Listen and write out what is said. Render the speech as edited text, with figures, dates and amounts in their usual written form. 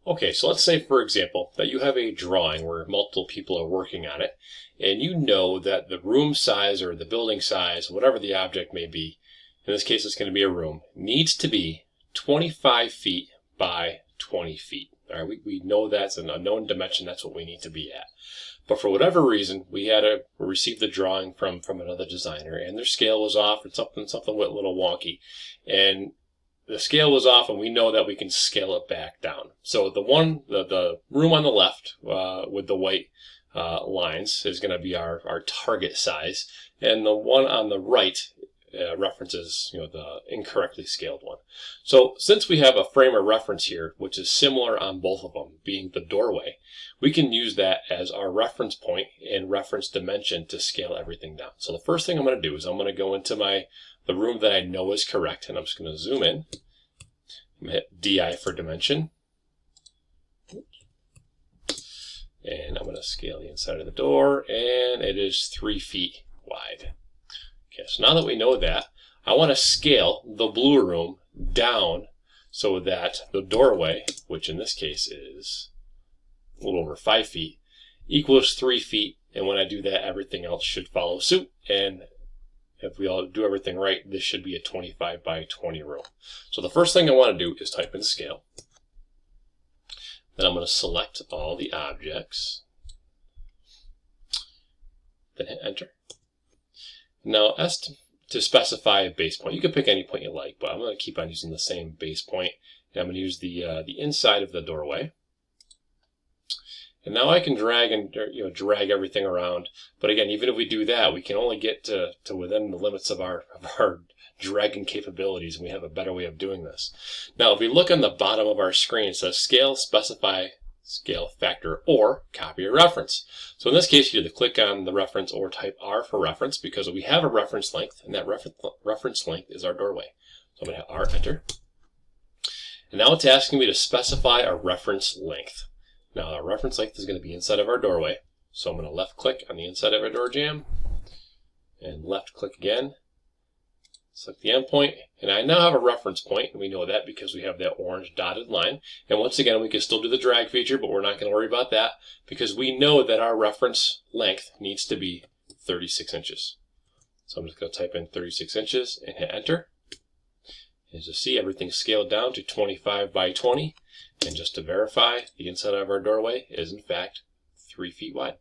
Okay, so let's say, for example, that you have a drawing where multiple people are working on it, and you know that the room size or the building size, whatever the object may be, in this case it's going to be a room, needs to be 25 feet by 20 feet. All right, we know that's an unknown dimension. That's what we need to be at. But for whatever reason, we received the drawing from another designer, and their scale was off, and something went a little wonky, and the scale was off, and we know that we can scale it back down. So the room on the left with the white lines is going to be our target size, and the one on the right references the incorrectly scaled one. So since we have a frame of reference here, which is similar on both of them, being the doorway, we can use that as our reference point and reference dimension to scale everything down. So the first thing I'm going to do is I'm going to go into the room that I know is correct, and I'm just going to zoom in. I'm going to hit DI for dimension. And I'm going to scale the inside of the door, and it is 3 feet wide. Okay, so now that we know that, I want to scale the blue room down so that the doorway, which in this case is a little over 5 feet, equals 3 feet. And when I do that, everything else should follow suit. And if we all do everything right, this should be a 25 by 20 room. So the first thing I want to do is type in scale. Then I'm going to select all the objects. Then hit enter. Now, as to specify a base point, you can pick any point you like, but I'm going to keep on using the same base point. And I'm going to use the inside of the doorway. And now I can drag drag everything around. But again, even if we do that, we can only get to within the limits of our dragging capabilities, and we have a better way of doing this. Now, if we look on the bottom of our screen, it says scale, specify scale factor, or copy a reference. So in this case, you either click on the reference or type R for reference, because we have a reference length, and that reference length is our doorway. So I'm going to hit R, enter. And now it's asking me to specify a reference length. Now, our reference length is going to be inside of our doorway. So I'm going to left click on the inside of our door jamb, and left click again. Select the endpoint, and I now have a reference point, and we know that because we have that orange dotted line. And once again, we can still do the drag feature, but we're not going to worry about that because we know that our reference length needs to be 36 inches. So I'm just going to type in 36 inches and hit enter. As you see, everything's scaled down to 25 by 20. And just to verify, the inside of our doorway is in fact 3 feet wide.